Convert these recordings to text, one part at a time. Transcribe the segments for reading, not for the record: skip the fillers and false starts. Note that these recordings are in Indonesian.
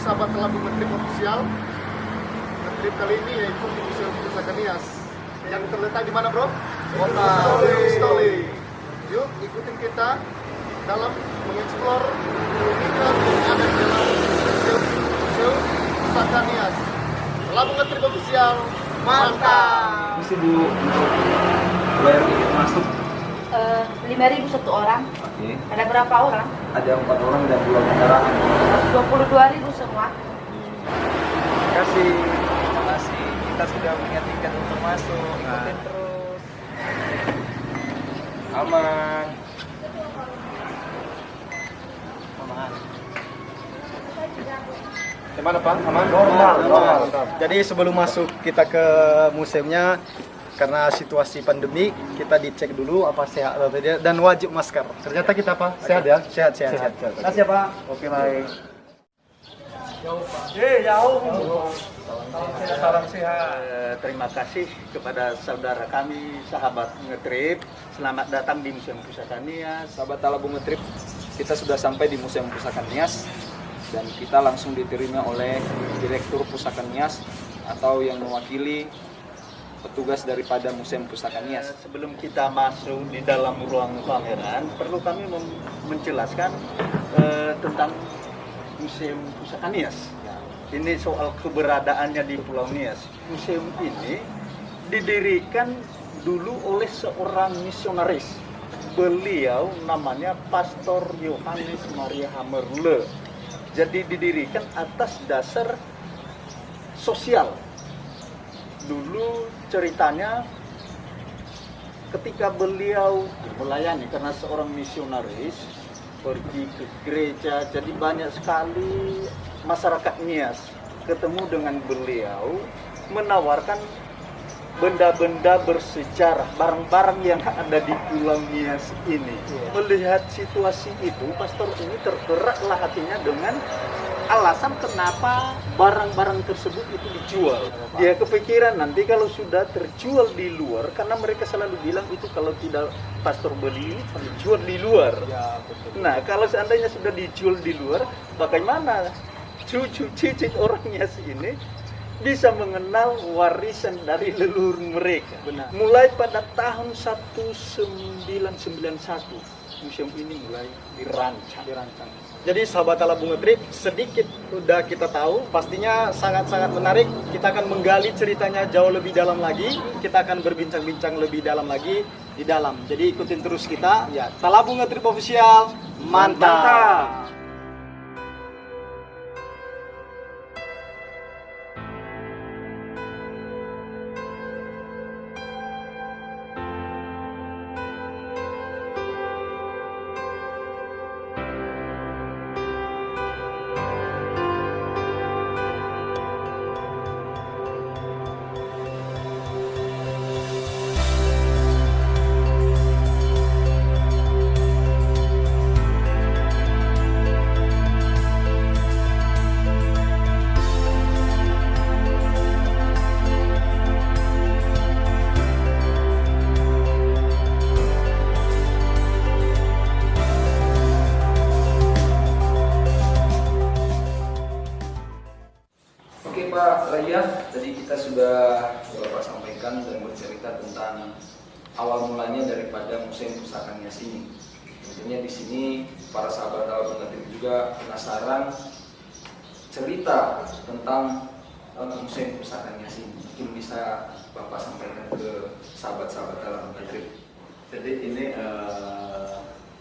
sahabat Labu Ngetrip official. Ngetrip kali ini yaitu di Museum Pusaka Nias yang terletak di mana, bro? Kota Stoli. Yuk ikutin kita dalam mengeksplor keunikan yang ada di dalam Museum Pusaka Nias. Labu Ngetrip official, mantap. Mesti Bu, bayar tiket masuk. 5.000 satu orang. Oke. Ada berapa orang? Ada 4 orang dan 2 kendaraan. 22.000 semua. Terima kasih. Kita sudah punya tiket untuk masuk. Ikutin terus. Aman. Gimana Pak? Aman? Normal. Jadi sebelum masuk kita ke museumnya, karena situasi pandemi, kita dicek dulu apa sehat atau tidak dan wajib masker. Ternyata kita apa? Sehat ya? Sehat. Terima kasih ya Pak. Oke baik. Jauh Pak. Salam sehat. Terima kasih kepada saudara kami, sahabat Ngetrip. Selamat datang di Museum Pusaka Nias. Sahabat Labu Ngetrip, kita sudah sampai di Museum Pusaka Nias dan kita langsung diterima oleh Direktur Pusaka Nias atau yang mewakili petugas daripada Museum Pusaka Nias. Sebelum kita masuk di dalam ruang pameran, perlu kami menjelaskan tentang Museum Pusaka Nias. Ini soal keberadaannya di Pulau Nias. Museum ini didirikan dulu oleh seorang misionaris. Beliau namanya Pastor Yohanes Maria Hammerle. Jadi didirikan atas dasar sosial. Dulu ceritanya ketika beliau melayani karena seorang misionaris pergi ke gereja, jadi banyak sekali masyarakat Nias ketemu dengan beliau menawarkan benda-benda bersejarah, barang-barang yang ada di Pulau Nias ini. Melihat situasi itu, pastor ini tergeraklah hatinya dengan alasan kenapa barang-barang tersebut itu dijual. Dia kepikiran nanti kalau sudah terjual di luar, karena mereka selalu bilang itu kalau tidak pastor beli, dijual di luar. Ya, betul. Nah, kalau seandainya sudah dijual di luar, bagaimana cucu cicit orang Nias ini bisa mengenal warisan dari leluhur mereka. Benar. Mulai pada tahun 1991, museum ini mulai dirancang. Jadi sahabat Labu Ngetrip, sedikit udah kita tahu, pastinya sangat-sangat menarik. Kita akan menggali ceritanya jauh lebih dalam lagi. Kita akan berbincang-bincang lebih dalam lagi di dalam. Jadi ikutin terus kita, ya. Labu Ngetrip official, mantap. Oke Pak Raya, tadi kita sudah Bapak sampaikan dan bercerita tentang awal mulanya daripada Museum Pusaka Nias ini. Tentunya di sini para sahabat Labu Ngetrip juga penasaran cerita tentang Museum Pusaka Nias ini. Mungkin bisa Bapak sampaikan ke sahabat-sahabat Labu Ngetrip. Jadi ini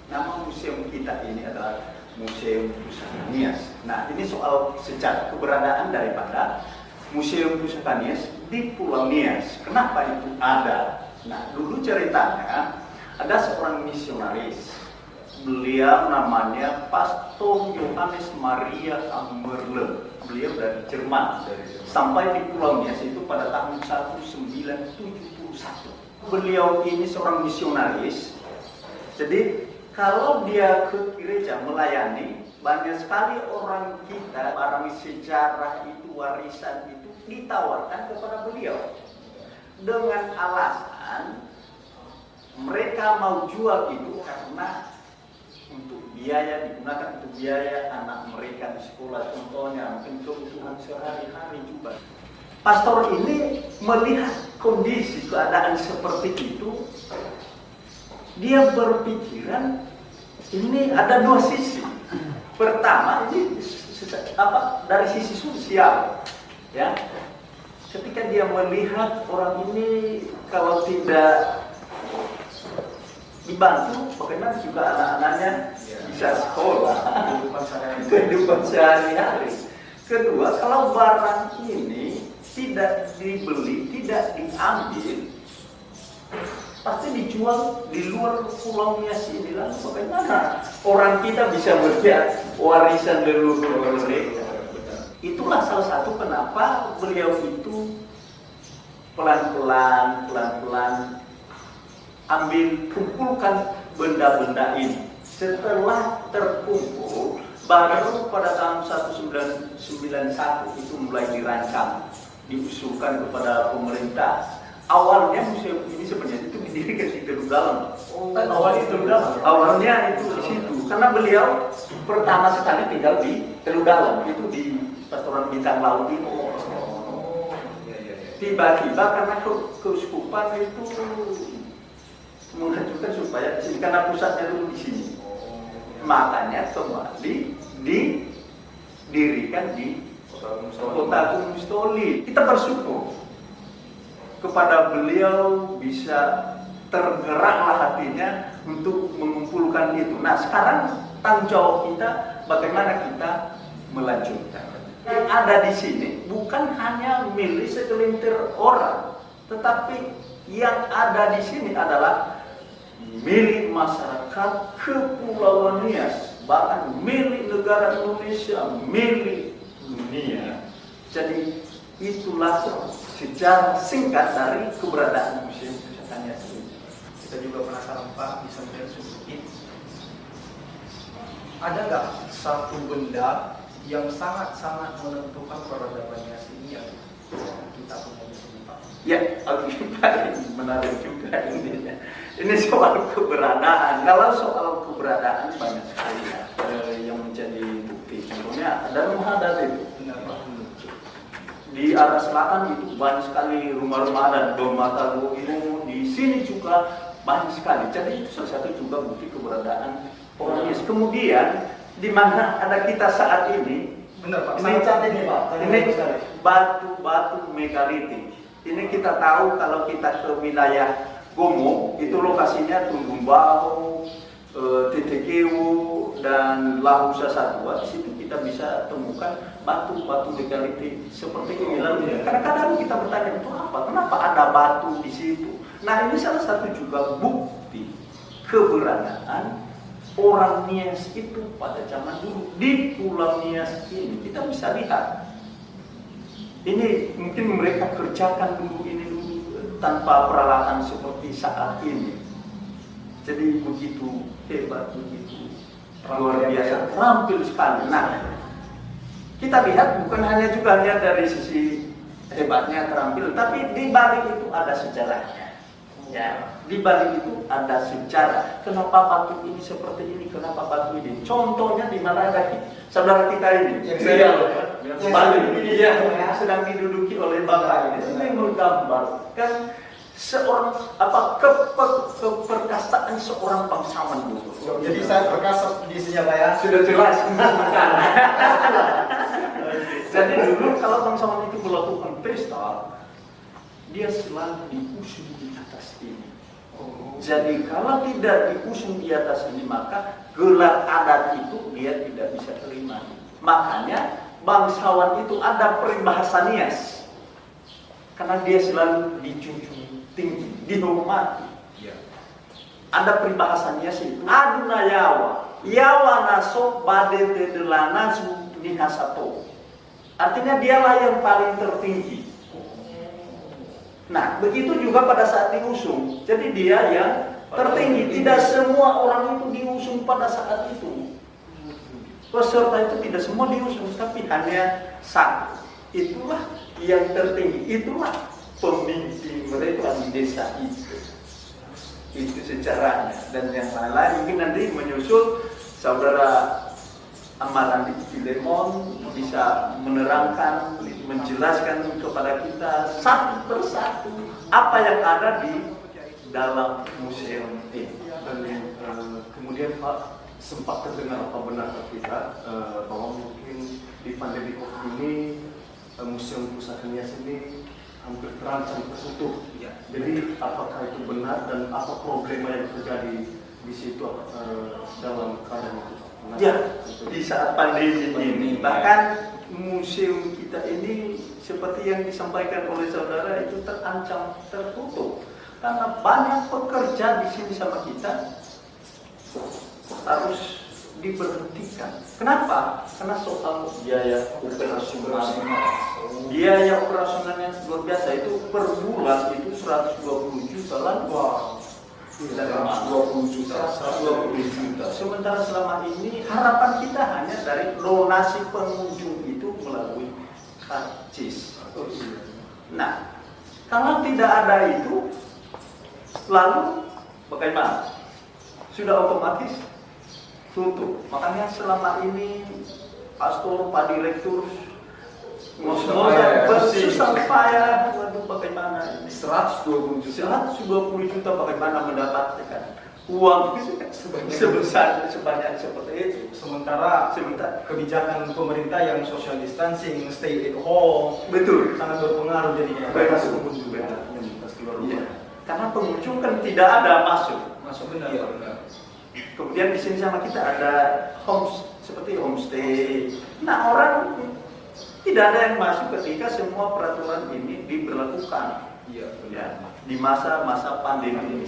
nama museum kita ini adalah Museum Pusaka Nias. Nah, ini soal sejarah keberadaan daripada Museum Pusaka Nias di Pulau Nias. Kenapa itu ada? Nah, dulu ceritanya ada seorang misionaris. Beliau namanya Pastor Yohanes Maria Hammerle. Beliau dari Jerman. Sampai di Pulau Nias itu pada tahun 1971. Beliau ini seorang misionaris. Jadi kalau dia ke gereja melayani, banyak sekali orang kita, barang sejarah itu, warisan itu ditawarkan kepada beliau. Dengan alasan mereka mau jual itu karena untuk biaya, digunakan untuk biaya anak mereka sekolah, contohnya mungkin kebutuhan sehari-hari juga. Pastor ini melihat kondisi keadaan seperti itu, dia berpikiran ini ada dua sisi. Pertama ini dari sisi sosial, ya. Ketika dia melihat orang ini kalau tidak dibantu, bagaimana juga anak-anaknya bisa sekolah, kehidupan sehari-hari. Kedua, kalau barang ini tidak dibeli, tidak diambil, pasti dijual di luar Pulau Nias ini. Lalu bagaimana orang kita bisa melihat warisan leluhur mereka? Itulah salah satu kenapa beliau itu pelan-pelan kumpulkan benda-benda ini. Setelah terkumpul, baru pada tahun 1991 itu mulai dirancang, diusulkan kepada pemerintah. Awalnya museum ini sebenarnya itu didirikan di Teludalam. Awalnya itu di situ, karena beliau pertama sekali tinggal di Teludalam, itu di Pastoran Bintang Laut itu. Tiba-tiba karena keuskupan itu mengajukan supaya di sini, karena pusatnya dulu di sini, makanya kembali didirikan di Kota Gunung Mustoli. Kita bersyukur kepada beliau bisa tergeraklah hatinya untuk mengumpulkan itu. Nah, sekarang tanggung jawab kita bagaimana kita melanjutkan. Yang ada di sini bukan hanya milik segelintir orang, tetapi yang ada di sini adalah milik masyarakat Kepulauan Nias, bahkan milik negara Indonesia, milik dunia. Jadi itulah sejarah singkat dari keberadaan Museum Pusaka Nias ini. Kita juga penasaran Pak, bisa melihat sedikit. Ada nggak satu benda yang sangat-sangat menentukan peradaban Nias ini yang kita punya di sini Pak? Ya, Pak, menarik juga ini. Ini soal keberadaan. Kalau soal keberadaan banyak sekali ya, yang menjadi bukti. Contohnya ada rumah adat itu. Benar Pak. Di arah selatan itu banyak sekali rumah-rumah adat, Domata Gogimu. Di sini juga banyak sekali. Jadi itu salah satu juga bukti keberadaan orang Nias. Kemudian di mana ada kita saat ini, Benar Pak. ini batu-batu megalitik. Ini kita tahu kalau kita ke wilayah Gomo, itu lokasinya Tunggumbau, Tetekewu, dan Lahusa Satua. Di situ kita bisa temukan batu-batu megalitik seperti ini. Lalu kadang-kadang kita bertanya, itu apa? Kenapa ada batu di situ? Nah, ini salah satu juga bukti keberadaan orang Nias itu pada zaman dulu di Pulau Nias ini. Kita bisa lihat ini mungkin mereka kerjakan dulu ini dulu tanpa peralatan seperti saat ini. Jadi begitu hebat, begitu luar biasa, terampil sekali. Nah, kita lihat bukan hanya juga lihat dari sisi hebatnya terampil, tapi di balik itu ada sejarahnya. Ya, di balik itu ada sejarah. Kenapa batu ini seperti ini? Kenapa batu ini? Contohnya di mana lagi? Saudara kita ini, Bali, sedang diduduki oleh bapak ini menggambarkan seorang keperkasaan seorang bangsawan dulu. Jadi saya perkasa di sini Pak ya. Sudah jelas, bukan? Jadi dulu kalau bangsawan itu melakukan pesta, dia selalu diusung di atas ini. Jadi kalau tidak diusung di atas ini, maka gelar adat itu dia tidak bisa terima. Makanya bangsawan itu ada peribahasa Nias, karena dia selalu dijunjung tinggi, dihormati. Ada peribahasa Nias itu, aduna yawa naso bade tedelana nihasato. Artinya dialah yang paling tertinggi. Nah, begitu juga pada saat diusung. Jadi dia yang tertinggi. Tidak semua orang itu diusung pada saat itu. Peserta itu tidak semua diusung, tapi hanya satu. Itulah yang tertinggi. Itulah pemimpin mereka di desa itu. Itu sejarahnya. Dan yang lain-lain mungkin nanti menyusul saudara Amarandi Filemon bisa menerangkan, menjelaskan kepada kita satu persatu apa yang ada di dalam museum ini. Dan kemudian Pak, sempat terdengar apa benar kita bahwa mungkin di pandemi COVID ini Museum Pusaka Nias ini hampir terancam tertutup. Ya. Jadi apakah itu benar dan apa problema yang terjadi di situ dalam keadaan itu? Benar? Ya, di saat pandemi ini bahkan museum kita ini seperti yang disampaikan oleh saudara itu terancam tertutup karena banyak pekerja di sini sama kita harus diberhentikan. Kenapa? Karena soal biaya operasional. Biaya operasionalnya luar biasa, itu per bulan itu 120 juta lan. Wow. 120 juta. Sementara selama ini harapan kita hanya dari donasi pengunjung itu melalui karcis. Nah, kalau tidak ada itu, lalu bagaimana? Sudah otomatis tutup. Makanya selama ini pastor, pak direktur bersusah payah untuk bagaimana ini 120 juta bagaimana mendapatkan uang sebesar sebanyak seperti itu. Sementara kebijakan pemerintah yang social distancing, stay at home, Betul. sangat berpengaruh jadinya. Iya. Karena pengunjung kan tidak ada masuk benar. Iya, benar. Kemudian di sini sama kita ada seperti homestay. Nah, orang tidak ada yang masuk ketika semua peraturan ini diberlakukan. Iya, Ya, di masa-masa pandemi ini.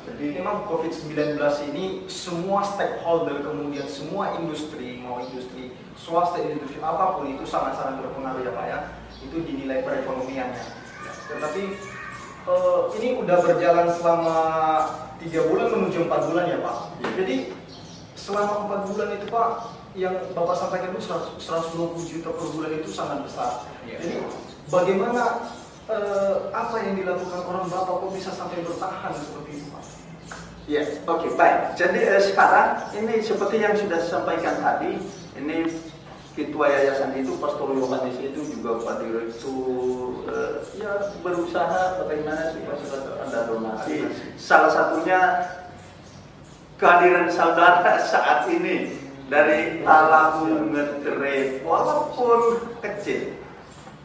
Jadi memang COVID-19 ini semua stakeholder, kemudian semua industri, mau industri swasta, industri apapun itu sangat-sangat berpengaruh ya Pak ya. Itu dinilai perekonomiannya. Tetapi ini udah berjalan selama 3 bulan menuju 4 bulan ya Pak. Jadi selama 4 bulan itu Pak, yang Bapak sampaikan itu 120 juta per bulan itu sangat besar. Ya. Jadi bagaimana apa yang dilakukan orang Bapak kok bisa sampai bertahan seperti itu Pak? Ya, oke, baik. Jadi sekarang ini seperti yang sudah disampaikan tadi, ini ketua yayasan itu Pastor Yohanes itu juga Pak Direktur ya berusaha bagaimana supaya ada donasi. Salah satunya kehadiran saudara saat ini dari Alam Ngetre, walaupun kecil,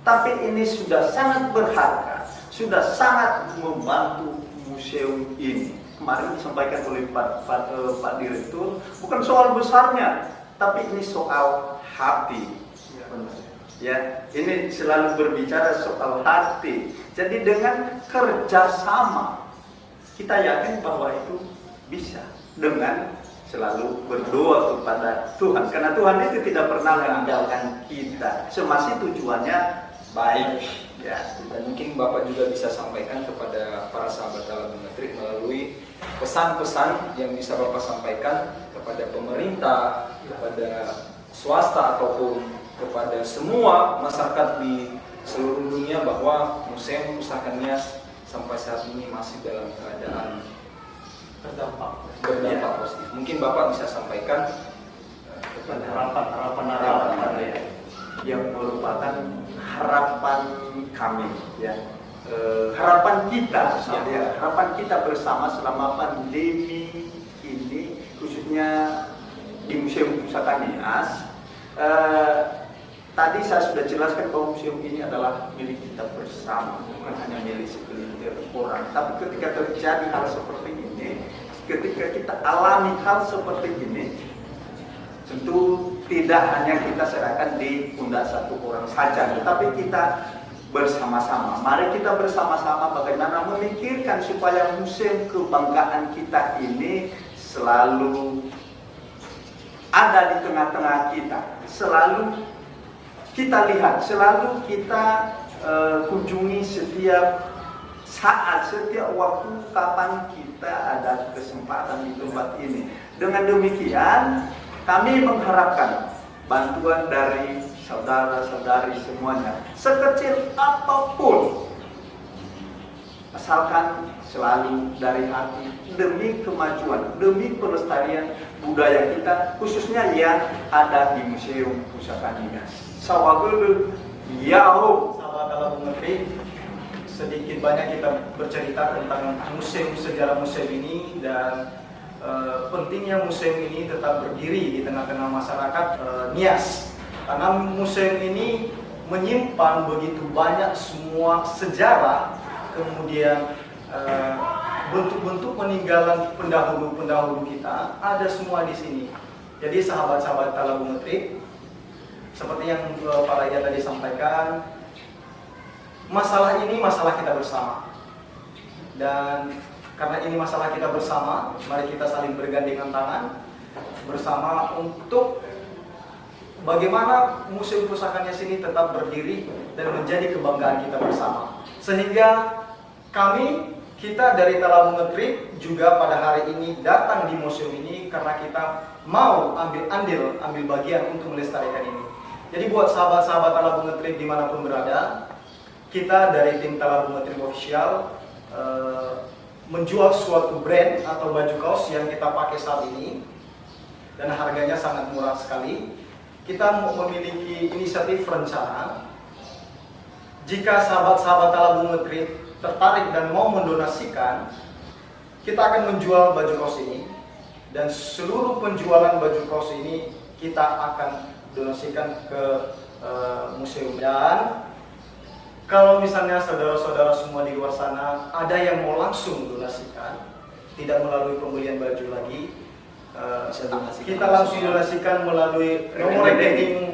tapi ini sudah sangat berharga, sudah sangat membantu museum ini. Kemarin disampaikan oleh Pak Direktur, bukan soal besarnya, tapi ini soal hati. Ya, ini selalu berbicara soal hati. Jadi dengan kerjasama, kita yakin bahwa itu bisa dengan selalu berdoa kepada Tuhan. Karena Tuhan itu tidak pernah meninggalkan kita, semasa tujuannya baik. Ya, dan mungkin Bapak juga bisa sampaikan kepada para sahabat Alam Ngetre melalui pesan-pesan yang bisa Bapak sampaikan kepada pemerintah, kepada swasta ataupun kepada semua masyarakat di seluruh dunia bahwa Museum Pusaka Nias sampai saat ini masih dalam keadaan berdampak positif. Mungkin Bapak bisa sampaikan kepada harapan yang merupakan harapan kami, ya. Harapan kita bersama selama pandemi ini, khususnya di Museum Pusaka Nias. Tadi saya sudah jelaskan bahwa museum ini adalah milik kita bersama, bukan hanya milik segelintir orang. Tapi ketika terjadi hal seperti ini, ketika kita alami hal seperti ini, tentu tidak hanya kita serahkan di pundak satu orang saja, tetapi kita bersama-sama. Mari kita bersama-sama bagaimana memikirkan supaya museum kebanggaan kita ini selalu ada di tengah-tengah kita. Selalu kita lihat, selalu kita kunjungi setiap saat, setiap waktu kapan kita ada kesempatan di tempat ini. Dengan demikian, kami mengharapkan bantuan dari saudara-saudari semuanya, sekecil apapun, asalkan selalu dari hati, demi kemajuan, demi pelestarian budaya kita, khususnya yang ada di Museum Pusaka Nias. Sawagulu, yao. Sahabat Ala Bung Menteri, sedikit banyak kita bercerita tentang museum, sejarah museum ini, dan pentingnya museum ini tetap berdiri di tengah-tengah masyarakat Nias. Karena museum ini menyimpan begitu banyak semua sejarah, kemudian bentuk-bentuk peninggalan pendahulu-pendahulu kita ada semua di sini. Jadi sahabat-sahabat Ala Bung Menteri, seperti yang Pak Raja tadi sampaikan, masalah ini masalah kita bersama. Dan karena ini masalah kita bersama, mari kita saling bergandengan tangan bersama untuk bagaimana Museum Pusaka Nias ini tetap berdiri dan menjadi kebanggaan kita bersama. Sehingga kita dari Ala Bung Menteri juga pada hari ini datang di museum ini karena kita mau ambil bagian untuk melestarikan ini. Jadi buat sahabat-sahabat Ala Bung Menteri dimanapun berada, kita dari tim Ala Bung Menteri Official menjual suatu brand atau baju kaos yang kita pakai saat ini, dan harganya sangat murah sekali. Kita memiliki inisiatif rencana, jika sahabat-sahabat Ala Bung Menteri tertarik dan mau mendonasikan, kita akan menjual baju kaos ini, dan seluruh penjualan baju kaos ini kita akan donasikan ke museum. Dan kalau misalnya saudara-saudara semua di luar sana ada yang mau langsung donasikan, tidak melalui pembelian baju lagi, kita langsung donasikan melalui nomor rekening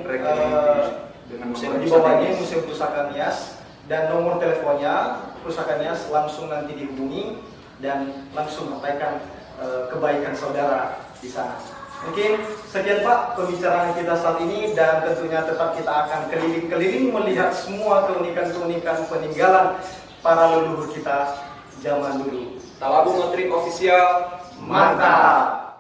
di bawah ini Museum Pusaka Nias, dan nomor teleponnya Pusaka Nias langsung nanti dihubungi dan langsung sampaikan kebaikan saudara di sana. Mungkin sekian Pak pembicaraan kita saat ini, dan tentunya tetap kita akan keliling-keliling melihat semua keunikan-keunikan peninggalan para leluhur kita zaman dulu. Ala Bung Menteri Official, Mantap!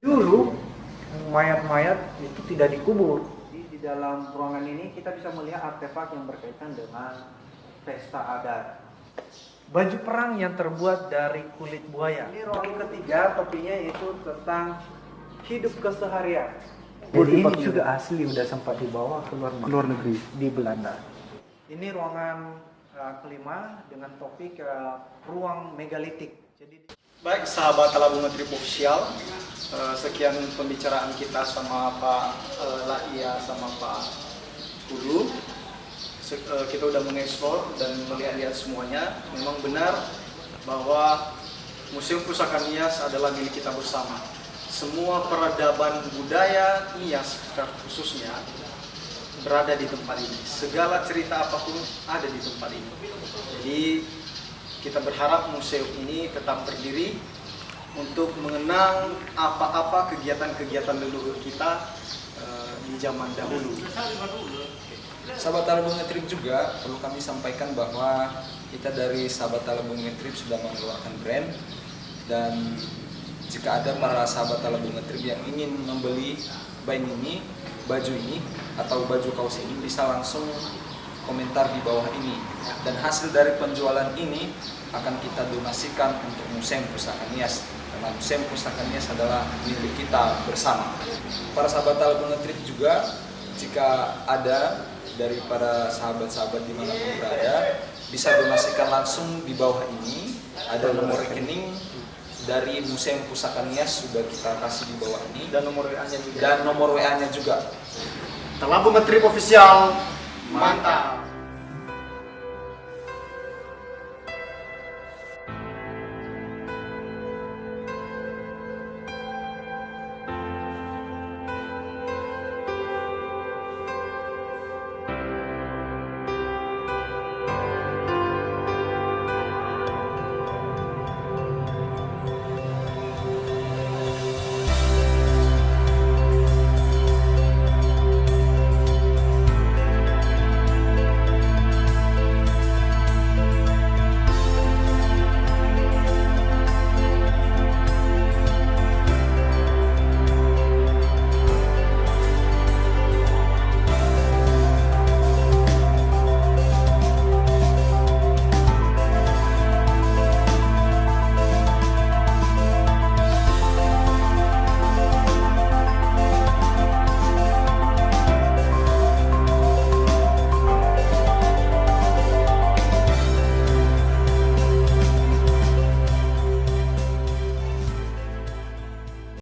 Dulu mayat-mayat itu tidak dikubur. Di dalam ruangan ini kita bisa melihat artefak yang berkaitan dengan pesta adat. Baju perang yang terbuat dari kulit buaya. Ini ruangan ketiga, topinya itu tentang hidup keseharian. Jadi ini sudah asli, sudah sempat dibawa ke luar negeri di Belanda. Ini ruangan kelima dengan topik ruang megalitik. Jadi Baik sahabat Ala Bung Menteri Official, sekian pembicaraan kita sama Pak Laia sama Pak Kudu. Kita udah mengeksplor dan melihat-lihat semuanya. Memang benar bahwa Museum Pusaka Nias adalah milik kita bersama. Semua peradaban budaya Nias khususnya berada di tempat ini. Segala cerita apapun ada di tempat ini. Jadi kita berharap museum ini tetap berdiri untuk mengenang apa-apa kegiatan-kegiatan leluhur kita di zaman dahulu. Sahabat Ala Bung Menteri juga perlu kami sampaikan bahwa kita dari sahabat Ala Bung Menteri sudah mengeluarkan brand, dan jika ada para sahabat Ala Bung Menteri yang ingin membeli baju ini atau baju kaos ini, bisa langsung komentar di bawah ini, dan hasil dari penjualan ini akan kita donasikan untuk Museum Pusaka Nias, karena Museum Pusaka Nias adalah milik kita bersama. Para sahabat Ala Bung Menteri juga, jika ada dari para sahabat-sahabat dimanapun berada, bisa donasikan langsung di bawah ini. Ada nomor rekening dari Museum Pusaka Nias sudah kita kasih di bawah ini, Dan nomor WA-nya juga. dan nomor WA-nya juga. Ala Bung Menteri Official, mantap!